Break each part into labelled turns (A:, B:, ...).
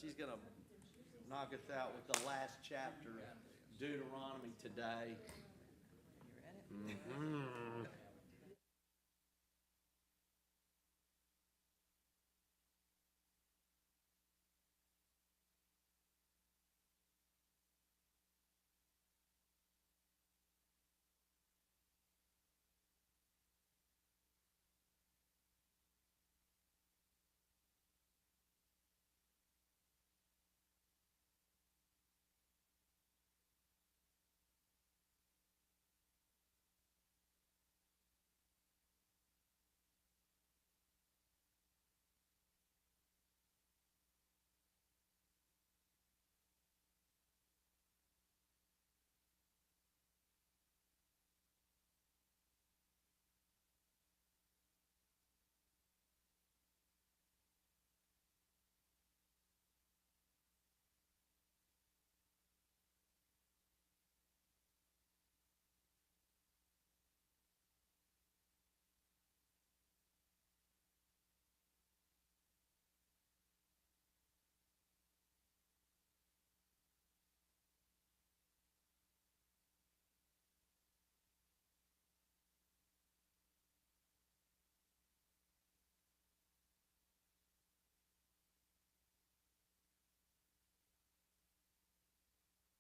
A: She's going to knock us out with the last chapter of Deuteronomy today. Mm-hmm.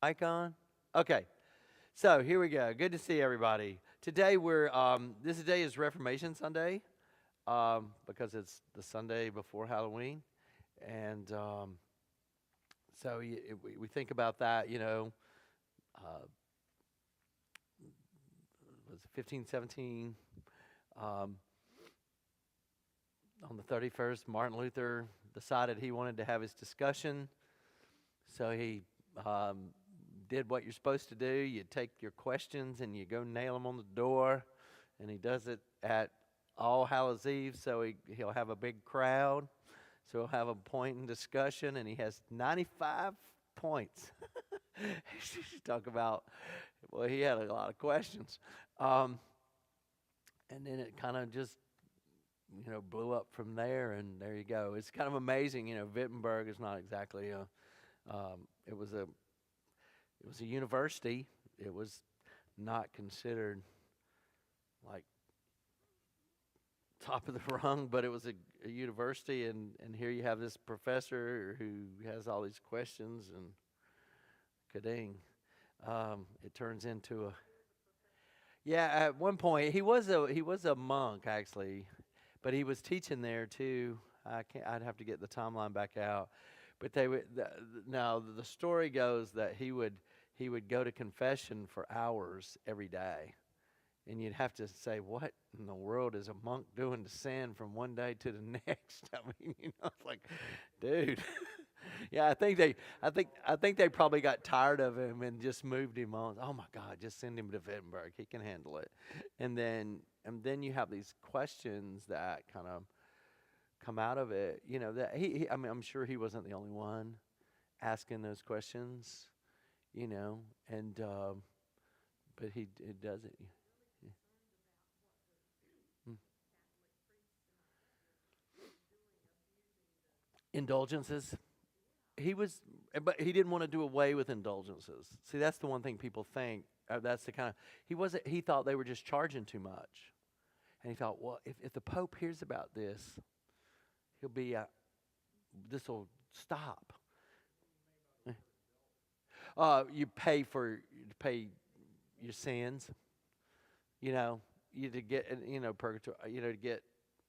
A: Mic on? Okay. So here we go. Good to see everybody. Today this day is Reformation Sunday because it's the Sunday before Halloween. And so we think about that, uh, was it 1517? Um, on the 31st, Martin Luther decided he wanted to have his discussion. So he did what you're supposed to do. You take your questions and you go nail them on the door. And he does it at All Hallows Eve, so he'll have a big crowd. So he'll have a point in discussion, and he has 95 points. Talk about, well, he had a lot of questions. And then it kind of just, blew up from there, and there you go. It's kind of amazing. Wittenberg is not exactly it was a university. It was not considered like top of the rung, but it was a university, and here you have this professor who has all these questions, and kading, it turns into a yeah. At one point, he was a monk actually, but he was teaching there too. I'd have to get the timeline back out, but they would. Now the story goes that he would go to confession for hours every day. And you'd have to say, what in the world is a monk doing to sin from one day to the next? I mean, it's like, dude. Yeah, I think they probably got tired of him and just moved him on. Oh my God, just send him to Wittenberg. He can handle it. And then you have these questions that kind of come out of it. That I mean, I'm sure he wasn't the only one asking those questions. And but he does it. Indulgences. But he didn't want to do away with indulgences. See, that's the one thing people think. That's the kind of he thought they were just charging too much, and he thought, well, if the Pope hears about this, he'll be this will stop. You pay your sins. You to get purgatory. To get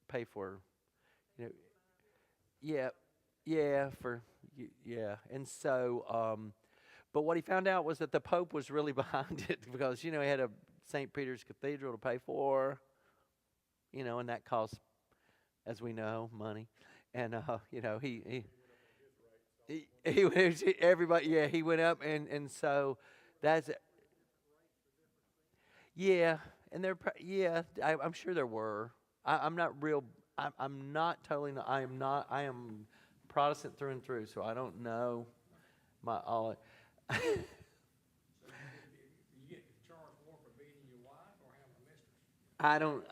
A: pay for. You know, yeah, yeah, yeah. And so, but what he found out was that the Pope was really behind it because he had a St. Peter's Cathedral to pay for, and that costs, as we know, money. And everybody, yeah, he went up, and so that's yeah, and yeah, I'm sure there were. I'm not real. I'm not totally. I am not. I am Protestant through and through, so I don't know my all. I don't.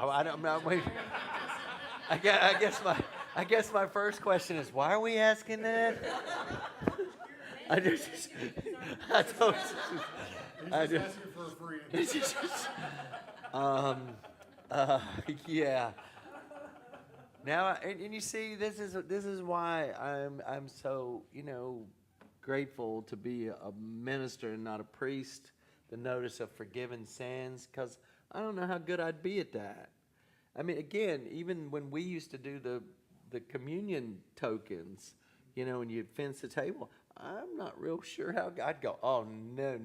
A: I don't know. Wait. I guess my I guess my first question is, why are we asking that? I just, I don't. I just
B: asking for a friend.
A: it's just, um, uh, yeah. Now, and you see, this is why I'm so grateful to be a minister and not a priest. The notice of forgiven sins, because I don't know how good I'd be at that. I mean, again, even when we used to do the communion tokens, and you'd fence the table, I'm not real sure how I'd go. Oh no,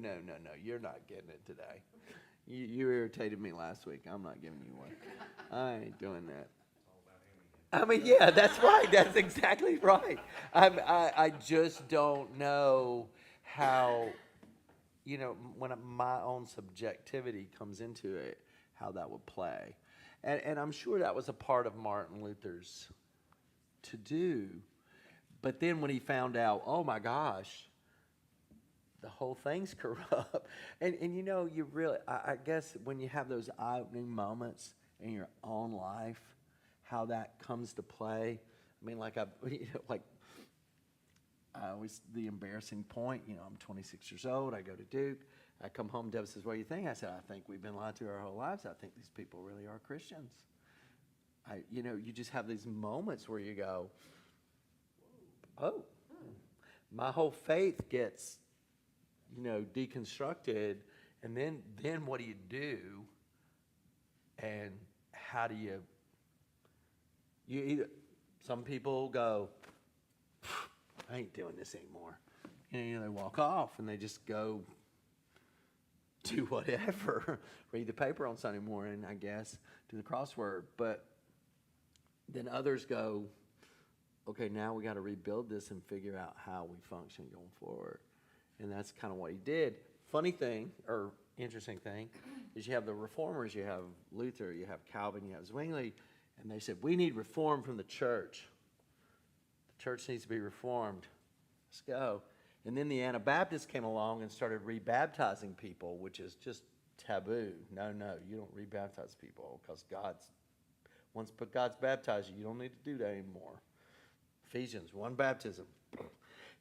A: you're not getting it today. You irritated me last week. I'm not giving you one. I ain't doing that. I mean, yeah, that's right. That's exactly right. I just don't know how, when my own subjectivity comes into it, how that would play. And I'm sure that was a part of Martin Luther's to do. But then when he found out, oh my gosh, the whole thing's corrupt. And you really, I guess when you have those eye-opening moments in your own life, how that comes to play. I mean, like I always, the embarrassing point, I'm 26 years old, I go to Duke, I come home, Deb says, what do you think? I said, I think we've been lied to our whole lives. I think these people really are Christians. You just have these moments where you go, oh, my whole faith gets, deconstructed, and then what do you do? And how do you either, some people go, I ain't doing this anymore. They walk off and they just go do whatever, read the paper on Sunday morning, I guess, do the crossword. But then others go, okay, now we got to rebuild this and figure out how we function going forward. And that's kind of what he did. Funny thing, or interesting thing, is you have the reformers, you have Luther, you have Calvin, you have Zwingli, and they said, we need reform from the church. The church needs to be reformed. Let's go. And then the Anabaptists came along and started rebaptizing people, which is just taboo. No, you don't rebaptize people because once God's baptized you, you don't need to do that anymore. Ephesians, one baptism.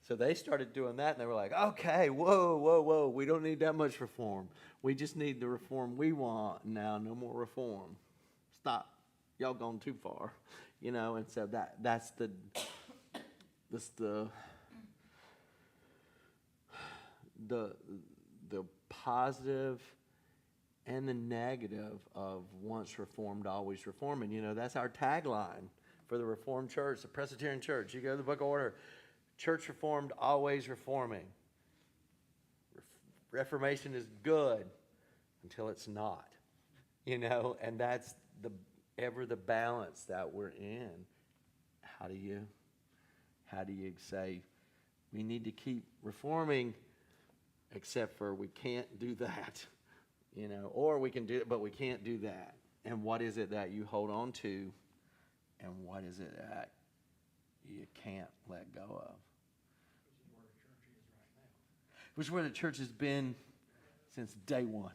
A: So they started doing that, and they were like, okay, whoa, we don't need that much reform. We just need the reform we want now, no more reform. Stop. Y'all gone too far. And so that's the positive and the negative of once reformed, always reforming. That's our tagline for the Reformed Church, the Presbyterian Church. You go to the Book of Order, Church Reformed, always reforming. Reformation is good until it's not, and that's the balance that we're in. How do you say we need to keep reforming, except for we can't do that, or we can do it, but we can't do that. And what is it that you hold on to, and what is it that you can't let go of? Which is where the church has been since day one.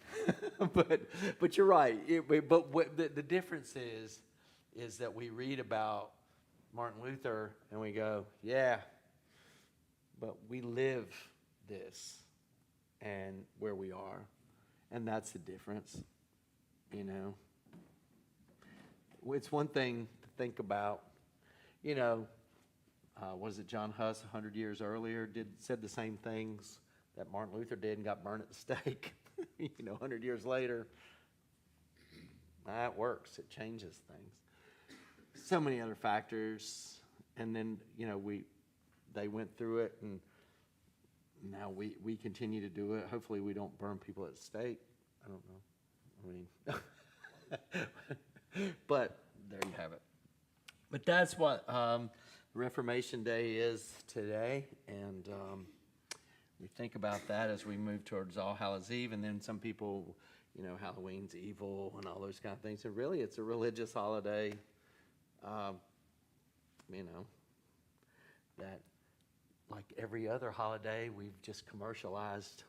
A: but you're right. The difference is that we read about Martin Luther and we go, yeah, but we live this and where we are. And that's the difference, It's one thing to think about, what is it, John Huss 100 years earlier said the same things that Martin Luther did and got burned at the stake. 100 years later, that works. It changes things. So many other factors, and then they went through it, and now we continue to do it. Hopefully, we don't burn people at the stake. I don't know. But there you have it. But that's what Reformation Day is today, and we think about that as we move towards All Hallows Eve, and then some people, Halloween's evil and all those kind of things. So really, it's a religious holiday, that like every other holiday, we've just commercialized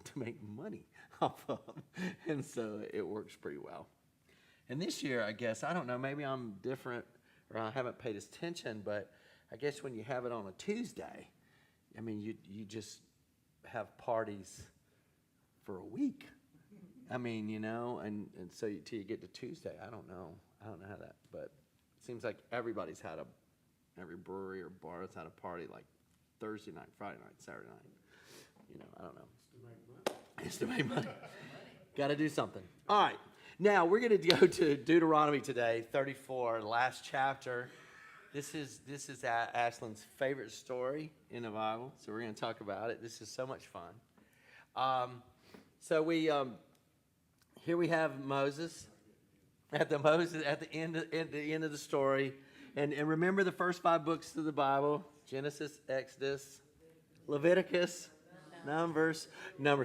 A: to make money off of, and so it works pretty well. And this year, I guess, I don't know, maybe I'm different or I haven't paid attention, but I guess when you have it on a Tuesday, I mean, you just have parties for a week. I mean, and so till you get to Tuesday, I don't know how that, but it seems like every brewery or bar has had a party like Thursday night, Friday night, Saturday night. I don't know. It's to make money. Got to do something. All right. Now, we're going to go to Deuteronomy today, 34, last chapter. This is Ashlyn's favorite story in the Bible, so we're going to talk about it. This is so much fun. So here we have Moses at the end of the story, and remember the first 5 books of the Bible: Genesis, Exodus, Leviticus, Numbers.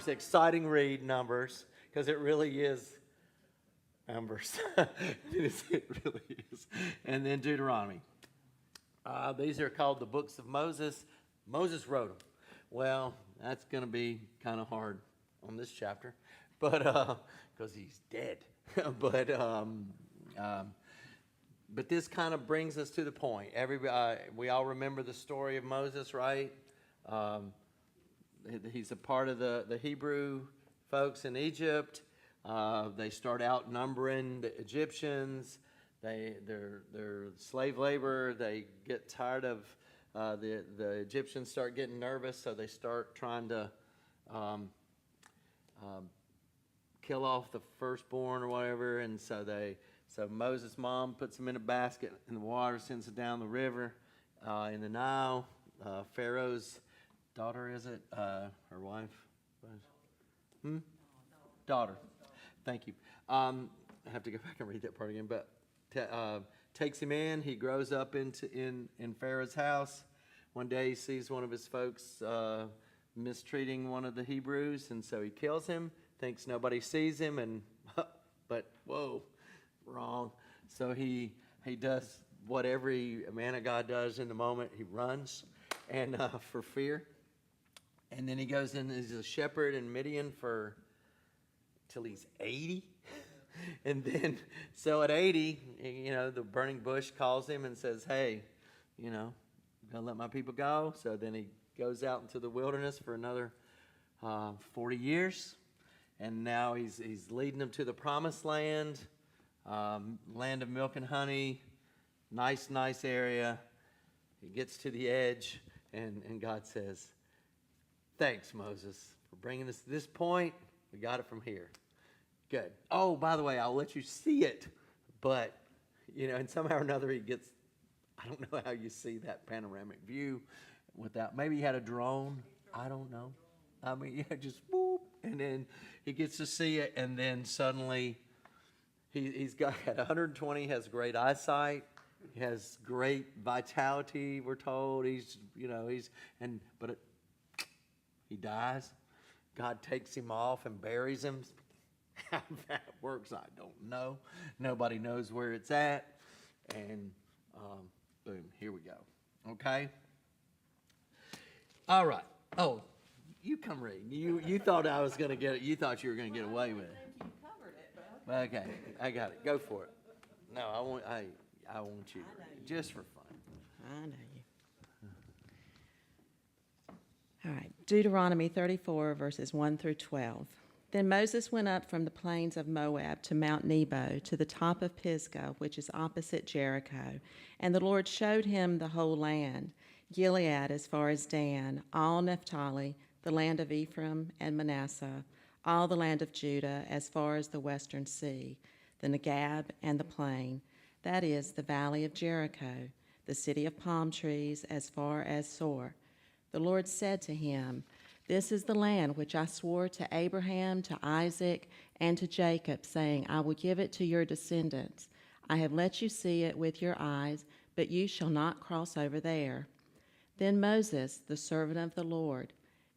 A: Exciting read, Numbers, because it really is Numbers. It really is. And then Deuteronomy. These are called the books of Moses. Moses wrote them. Well, that's going to be kind of hard on this chapter, but because he's dead. But this kind of brings us to the point. We all remember the story of Moses, right? He's a part of the Hebrew folks in Egypt. They start outnumbering the Egyptians. They're slave labor. They get tired of the Egyptians start getting nervous, so they start trying to kill off the firstborn or whatever. And so Moses' mom puts him in a basket in the water, sends it down the river in the Nile. Pharaoh's daughter, is it? Her wife? Daughter. Thank you. I have to go back and read that part again. But takes him in. He grows up in Pharaoh's house. One day he sees one of his folks mistreating one of the Hebrews, and so he kills him. Thinks nobody sees him, but whoa, wrong. So he does what every man of God does in the moment. He runs, and for fear. And then he goes in as a shepherd in Midian till he's 80. And then, so at 80, the burning bush calls him and says, hey, gonna let my people go? So then he goes out into the wilderness for another 40 years. And now he's leading them to the promised land, land of milk and honey, nice area. He gets to the edge, and God says, thanks, Moses, for bringing us to this point. We got it from here. Good. Oh, by the way, I'll let you see it. But, and somehow or another he gets, I don't know how you see that panoramic view without, maybe he had a drone. I don't know. I mean, just whoop. And then he gets to see it. And then suddenly he's got at 120, has great eyesight. He has great vitality, we're told. He dies. God takes him off and buries him. How that works, I don't know. Nobody knows where it's at. And boom, here we go. Okay? All right. Oh, you come read. You thought I was going to get it. You thought you were going to get away with it.
B: I think you covered it, but okay.
A: Okay, I got it. Go for it. No, I want you to read, just for fun.
B: I know you. All right, Deuteronomy 34, verses 1 through 12. Then Moses went up from the plains of Moab to Mount Nebo, to the top of Pisgah, which is opposite Jericho. And the Lord showed him the whole land, Gilead as far as Dan, all Naphtali, the land of Ephraim and Manasseh, all the land of Judah as far as the western sea, the Negab and the plain, that is, the valley of Jericho, the city of palm trees as far as Sor. The Lord said to him, this is the land which I swore to Abraham, to Isaac, and to Jacob, saying, I will give it to your descendants. I have let you see it with your eyes, but you shall not cross over there. Then Moses, the servant of the Lord,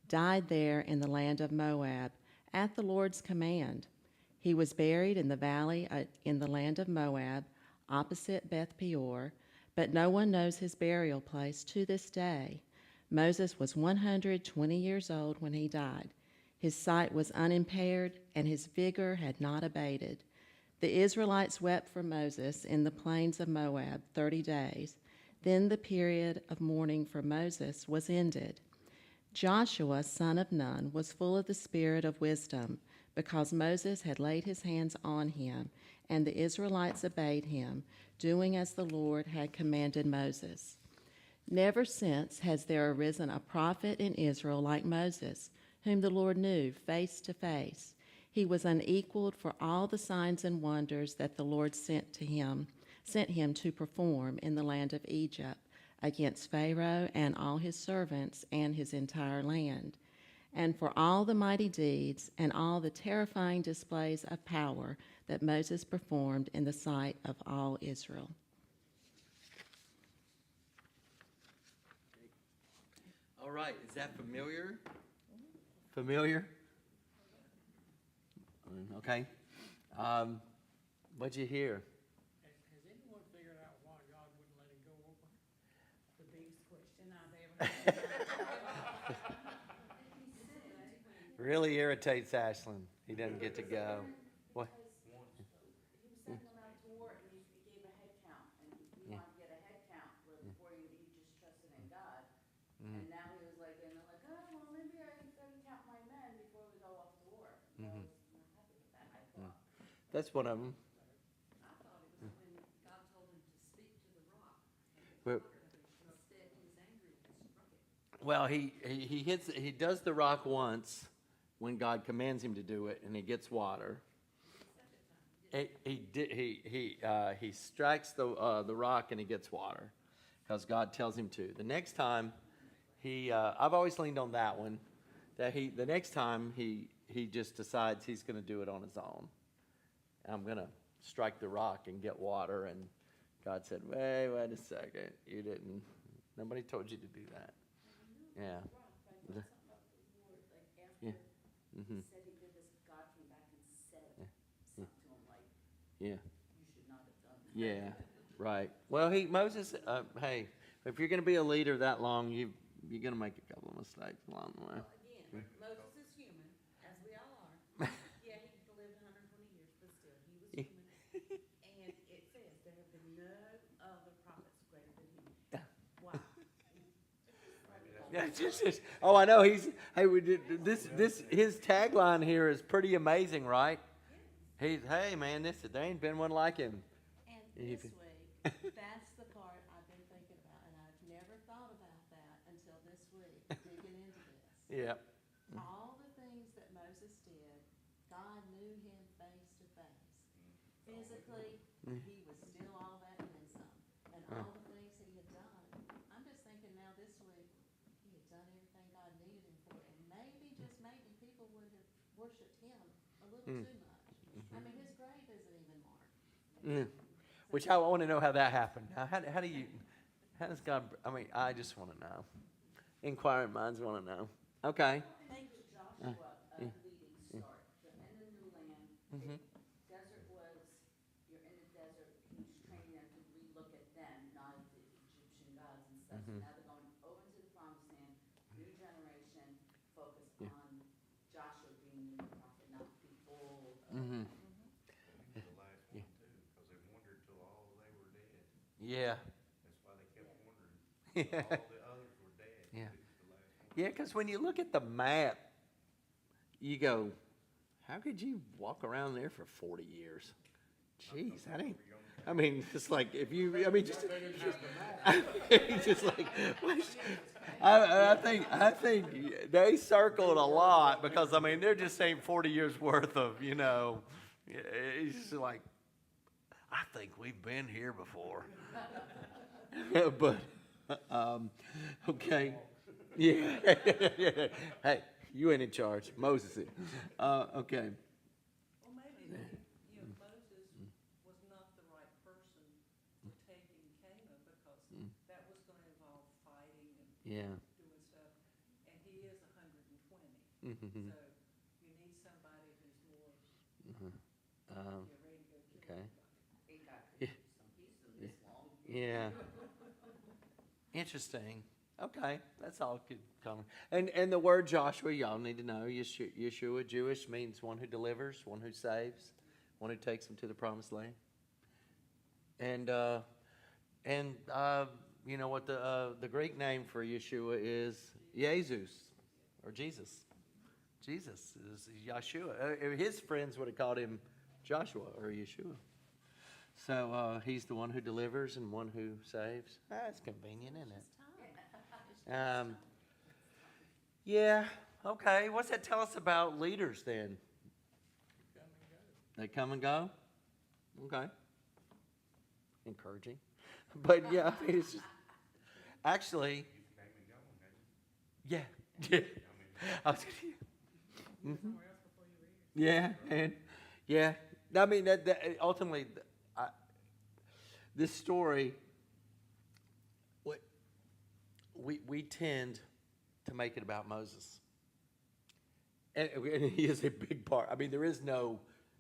B: died there in the land of Moab, at the Lord's command. He was buried in the valley in the land of Moab, opposite Beth Peor, but no one knows his burial place to this day. Moses was 120 years old when he died. His sight was unimpaired, and his vigor had not abated. The Israelites wept for Moses in the plains of Moab 30 days. Then the period of mourning for Moses was ended. Joshua, son of Nun, was full of the spirit of wisdom, because Moses had laid his hands on him, and the Israelites obeyed him, doing as the Lord had commanded Moses. Never since has there arisen a prophet in Israel like Moses, whom the Lord knew face to face. He was unequaled for all the signs and wonders that the Lord sent him to perform in the land of Egypt against Pharaoh and all his servants and his entire land, and for all the mighty deeds and all the terrifying displays of power that Moses performed in the sight of all Israel.
A: All right, is that familiar? Familiar? Okay. What'd you hear?
C: Has anyone figured out why God wouldn't let him go over? The biggest question I've ever had.
A: Really irritates Ashlyn. He doesn't get to go. What?
D: He was sending them out to war, and he gave a head count, and he wanted to get a head count before he just trusted in God. And now he was like, and they're like, oh, well, maybe I can count my men before we go off to war. I was not happy with that, I thought.
A: That's one of them.
D: I thought it was when God told him to speak to the rock.
A: But,
D: Instead, he was angry and struck it.
A: well, he does the rock once when God commands him to do it, and he gets water. He strikes the rock and he gets water because God tells him to. The next time I've always leaned on that one, that the next time he just decides he's going to do it on his own. I'm going to strike the rock and get water, and God said, wait a second, nobody told you to do that. Yeah.
D: Something about the Lord, like after he said he did this, God came back and said something to him like,
A: Yeah.
D: you should not have done that.
A: Yeah, right. Well, Moses, hey, if you're going to be a leader that long, you're going to make a couple of mistakes along the way.
D: Well, again, Moses is human, as we all are. Yeah, he lived 120 years, but still, he was human. And it says there have been no other prophets greater than him. Wow.
A: Yeah, oh, I know. His tagline here is pretty amazing, right? Hey man, there ain't been one like him.
B: And this week, that's the part I've been thinking about, and I've never thought about that until this week, digging into this.
A: Yeah.
B: All the things that Moses did, God knew him face to face. Physically, he was still all that and then some. And all the things that he had done. I'm just thinking now this week, he had done everything God needed him for, and just maybe people would have worshipped him a little too much. I mean, his grave isn't even marked.
A: Which I want to know how that happened. How does God, I just want to know. Inquiring minds want to know. Okay.
D: Thank you, Joshua, leading start. They're in the new land. Desert was, you're in the desert. He was training them to relook at them, not at the Egyptian gods and stuff. So now they're going over to the promised land, new generation, focus on Joshua being the new prophet, not the old.
E: He was the last one too, because they wondered till all they were dead.
A: Yeah.
E: That's why they kept wondering. All the others were dead.
A: Yeah.
E: He was the last one.
A: Yeah, because when you look at the map, you go, how could you walk around there for 40 years? Jeez, that ain't. I mean, it's like if you. I mean, just like. I think they circled a lot because there just ain't 40 years worth of It's just like, I think we've been here before. But okay, yeah. Hey, you ain't in charge. Moses is. Okay.
F: Well, maybe, Moses was not the right person to take in Canaan because that was going to involve fighting and
A: Yeah.
F: doing stuff, and he is 120.
A: Mm-hmm.
F: So you need somebody who's more ready to go kill
A: Okay.
F: everybody.
D: He got he's this long.
A: Yeah. Interesting. Okay, that's all good comment. And the word Joshua, y'all need to know, Yeshua, Jewish, means one who delivers, one who saves, one who takes them to the promised land. And you know what the Greek name for Yeshua is? Jesus, or Jesus. Jesus is Yeshua. His friends would have called him Joshua or Yeshua. So he's the one who delivers and one who saves. That's convenient, isn't it? Yeah. Okay. What's that tell us about leaders then? They come and go. Okay. Encouraging, but yeah, I mean, it's just actually. Yeah. Yeah. I was, yeah, and yeah. I mean, that ultimately, this story, we tend to make it about Moses, and he is a big part. I mean, there is no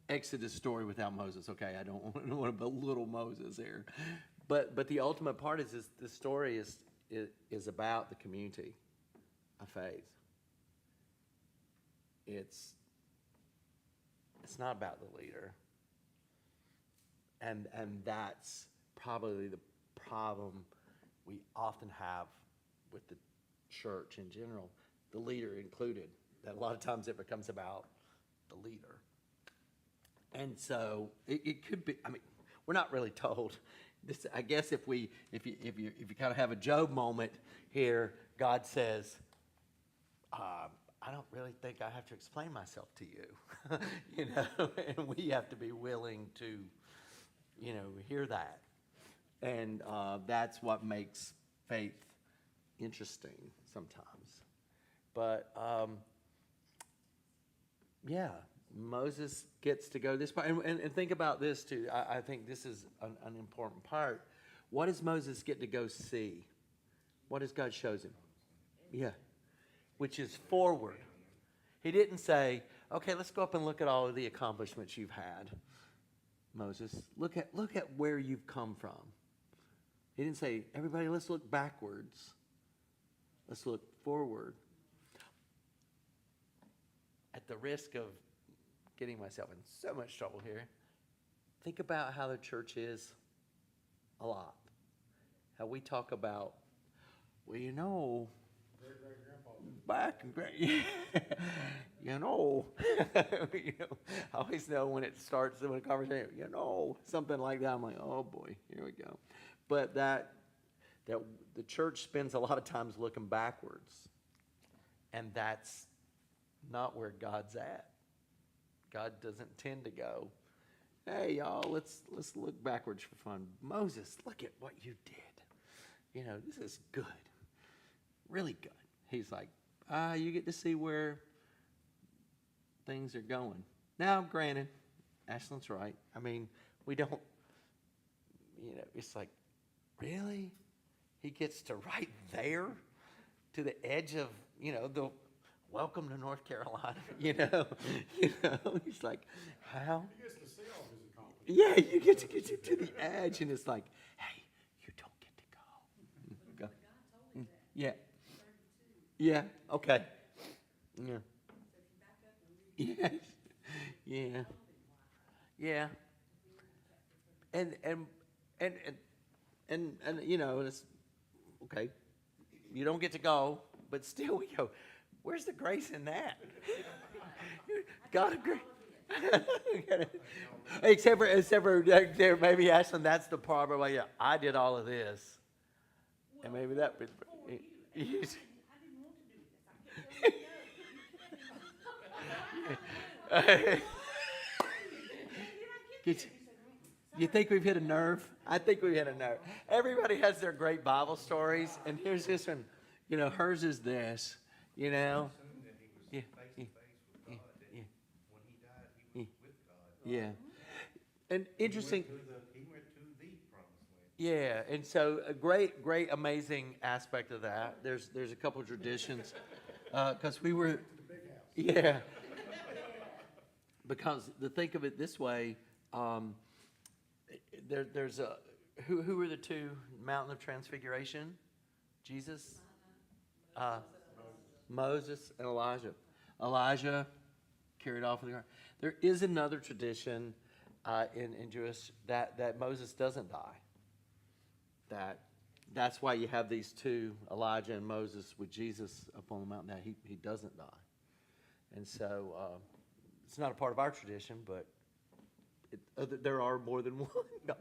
A: Exodus story without Moses. Okay, I don't want to belittle Moses here, but the ultimate part is the story is about the community of faith. It's not about the leader. And that's probably the problem we often have with the church in general, the leader included. That a lot of times it becomes about the leader. And so it could be, I mean, we're not really told. This, I guess if you kind of have a Job moment here, God says, I don't really think I have to explain myself to you, you know, and we have to be willing to, you know, hear that. And that's what makes faith interesting sometimes. But, yeah, Moses gets to go this part. And think about this, too. I think this is an important part. What does Moses get to go see? What does God shows him? Yeah. Which is forward. He didn't say, okay, let's go up and look at all of the accomplishments you've had, Moses. Look at where you've come from. He didn't say, everybody, let's look backwards. Let's look forward. At the risk of getting myself in so much trouble here, think about how the church is a lot. How we talk about, well, you know, back and you know, you know, I always know when it starts when a conversation, you know, something like that. I'm like, oh boy, here we go. But that the church spends a lot of times looking backwards, and that's not where God's at. God doesn't tend to go, hey y'all, let's look backwards for fun. Moses, look at what you did. You know, this is good, really good. He's like, you get to see where things are going. Now, granted, Ashlyn's right. I mean, we don't, you know, it's like, really? He gets to right there to the edge of, you know, the welcome to North Carolina, you know? He's like, how?
E: He gets to see all his accomplishments.
A: Yeah, you get to the edge, and it's like, hey, you don't get to go. Go. Yeah. Yeah, okay. Yeah. Yes. Yeah. Yeah. And you know, it's okay. You don't get to go, but still we go, where's the grace in that? God agree. except for maybe Ashlyn, that's the part where yeah, I did all of this. And maybe that would You think we've hit a nerve? I think we've hit a nerve. Everybody has their great Bible stories, and here's this one. You know, hers is this. You know.
E: Assumed that he was face to face with God. That
A: Yeah.
E: when he died, he was with God.
A: Yeah. And interesting.
E: He went to the promised land.
A: Yeah, and so a great, amazing aspect of that. There's a couple of traditions, because we were, yeah. Because to think of it this way, there's a who were the two Mountain of Transfiguration? Jesus, Moses, and Elijah. Elijah carried off of the ground. There is another tradition in Jewish that Moses doesn't die. That's why you have these two, Elijah and Moses, with Jesus up on the mountain. That he doesn't die, and so it's not a part of our tradition, but there are more than one. No,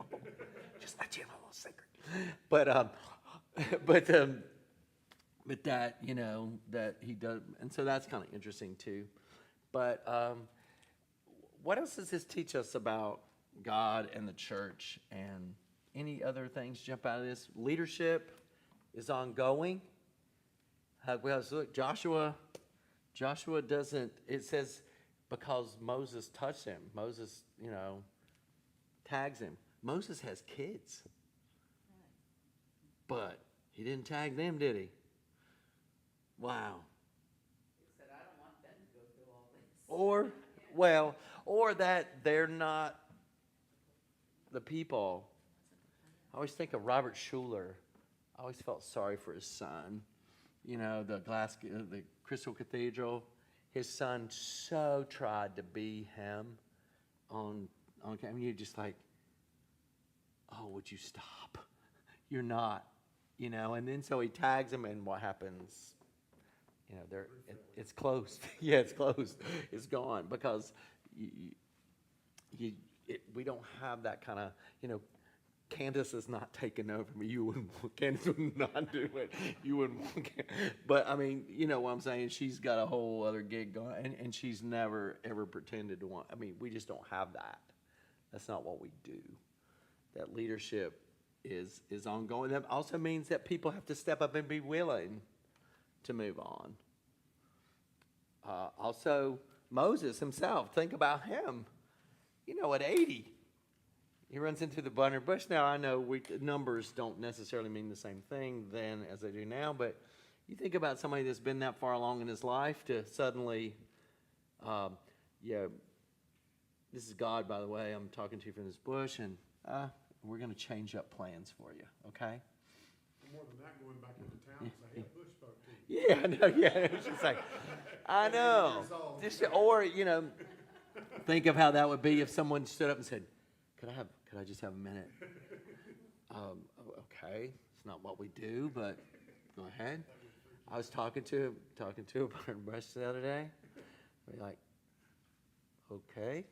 A: just let you know a little secret. But but that that he does, and so that's kind of interesting too. But what else does this teach us about God and the church? And any other things jump out of this? Leadership is ongoing. Well, look, Joshua doesn't. It says because Moses touched him. Moses, tags him. Moses has kids, but he didn't tag them, did he? Wow.
D: He said, I don't want them to go through all this.
A: Or that they're not the people. I always think of Robert Schuller. I always felt sorry for his son. The Crystal Cathedral. His son so tried to be him on camera. You're just like, oh, would you stop? You're not, And then so he tags him, and what happens? It's closed. Yeah, it's closed. It's gone because we don't have that kind of, Candace is not taking over me. You wouldn't want Candace would not do it. You wouldn't want But, I mean, you know what I'm saying? She's got a whole other gig going, and she's never, ever pretended to want. I mean, we just don't have that. That's not what we do. That leadership is ongoing. That also means that people have to step up and be willing to move on. Also, Moses himself, think about him. At 80, he runs into the burning bush. Now, I know numbers don't necessarily mean the same thing then as they do now, but you think about somebody that's been that far along in his life to suddenly, this is God, by the way, I'm talking to you from this bush, and we're going to change up plans for you, okay?
E: More than that, going back into town and say, hey, Bush spoke to you.
A: Yeah, I know. Yeah, it's just like, I know. Or think of how that would be if someone stood up and said, "Could I just have a minute?" Okay, it's not what we do, but go ahead. I was talking to a burn bush the other day. We're like, okay.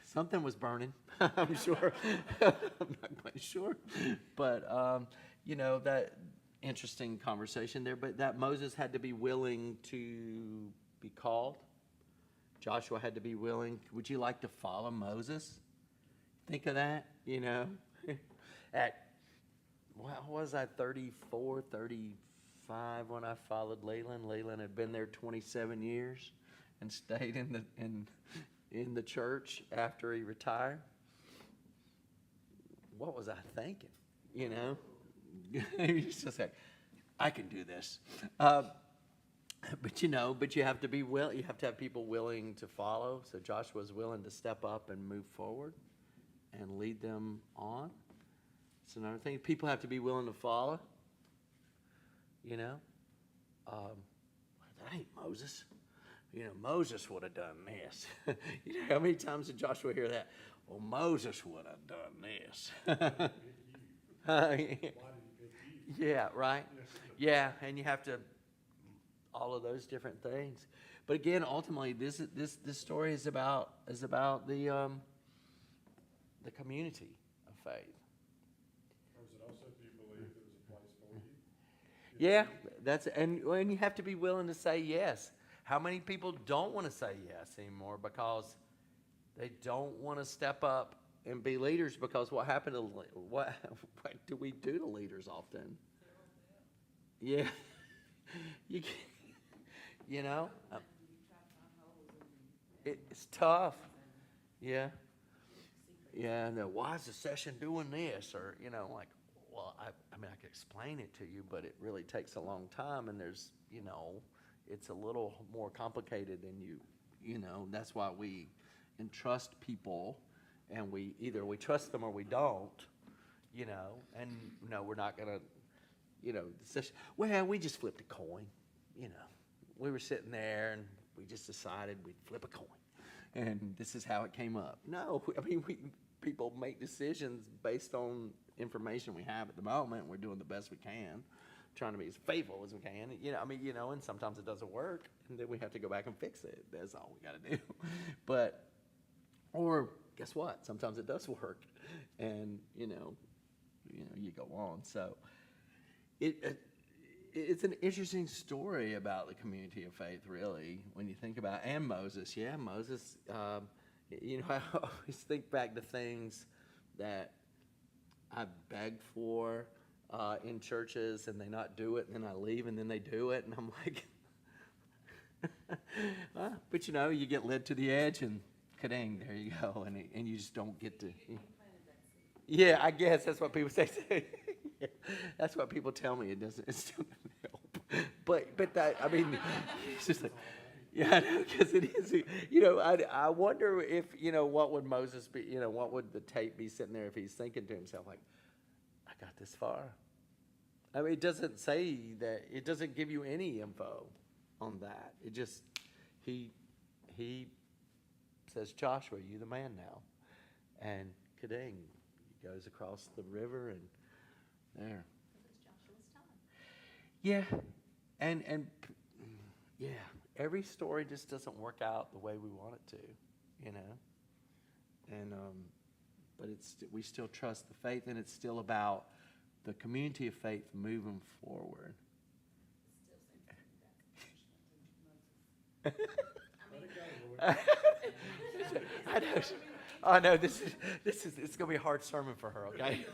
A: Something was burning, I'm sure. I'm not quite sure. But, that interesting conversation there. But that Moses had to be willing to be called. Joshua had to be willing. Would you like to follow Moses? Think of that, At, what was I, 34, 35 when I followed Leyland. Leyland had been there 27 years and stayed in the church after he retired. What was I thinking? He's just like, I can do this. But you have to be you have to have people willing to follow. So Joshua's willing to step up and move forward and lead them on. It's another thing. People have to be willing to follow. That ain't Moses. Moses would have done this. How many times did Joshua hear that? Well, Moses would have done this.
E: Why did he pick you?
A: Yeah, right. Yeah, and you have to all of those different things. But again, ultimately, this story is about the community of faith.
E: Or is it also, do you believe there's a place for you?
A: Yeah, and you have to be willing to say yes. How many people don't want to say yes anymore because they don't want to step up and be leaders? Because what happened to what do we do to leaders often? Yeah, it's tough. Yeah. No, why is the session doing this? Or like, well, I mean, I could explain it to you, but it really takes a long time, and there's it's a little more complicated than that's why we entrust people, and we trust them or we don't, and no, we're not gonna, well, we just flipped a coin, we were sitting there and we just decided we'd flip a coin, and this is how it came up. No, I mean, people make decisions based on information we have at the moment. We're doing the best we can, trying to be as faithful as we can. And sometimes it doesn't work, and then we have to go back and fix it. That's all we got to do. Or guess what? Sometimes it does work, and you go on. So it's an interesting story about the community of faith, really, when you think about it. And Moses. Yeah, Moses. I always think back to things that I begged for in churches, and they not do it, and then I leave, and then they do it, and I'm like, but you get led to the edge, and kadang, there you go, and you just don't get to. Yeah, I guess that's what people say. Yeah, that's what people tell me. It still doesn't help. But that, I mean, it's just like, yeah, I know, because it is. I wonder if what would Moses be? What would the tape be sitting there if he's thinking to himself like, I got this far. I mean, it doesn't say that. It doesn't give you any info on that. It just he says, Joshua, you the man now, and kadang, he goes across the river and there.
D: It's Joshua's time.
A: Yeah, and yeah, every story just doesn't work out the way we want it to, and but we still trust the faith, and it's still about the community of faith moving forward. I know this is it's gonna be a hard sermon for her. Okay.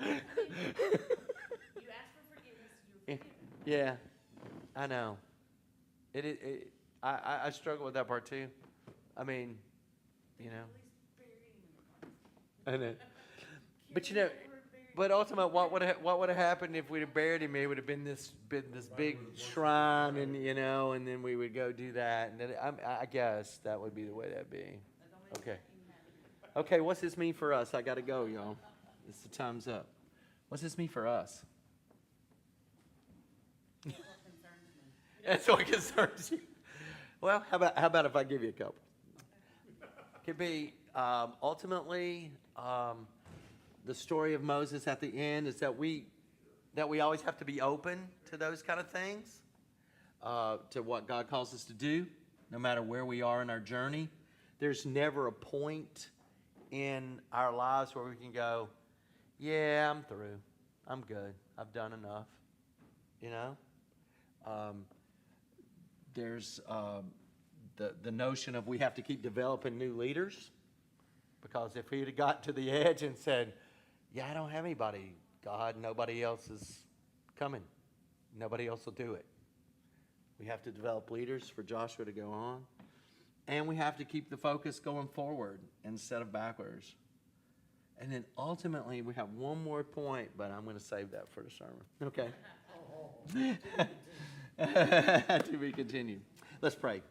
C: You ask for forgiveness, you're forgiven.
A: Yeah, I know. I struggle with that part too. I mean, I know. But but ultimately, what would have happened if we'd have buried him? It would have been this big shrine, and and then we would go do that, and then I guess that would be the way that'd be. Okay. Okay, what's this mean for us? I got to go, y'all. The time's up. What's this mean for us? That's what concerns you. Well, how about if I give you a couple? Could be ultimately the story of Moses at the end is that we always have to be open to those kind of things, to what God calls us to do, no matter where we are in our journey. There's never a point in our lives where we can go, yeah, I'm through. I'm good. I've done enough. There's the notion of we have to keep developing new leaders, because if he'd have got to the edge and said, yeah, I don't have anybody, God, nobody else is coming. Nobody else will do it. We have to develop leaders for Joshua to go on. And we have to keep the focus going forward instead of backwards. And then ultimately, we have one more point, but I'm going to save that for the sermon. Okay? To be continued. Let's pray.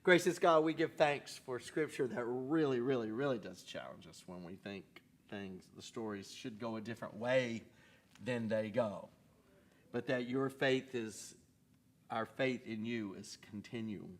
A: Gracious God, we give thanks for Scripture that really, really, really does challenge us when we think the stories should go a different way than they go. But that our faith in you is continuing.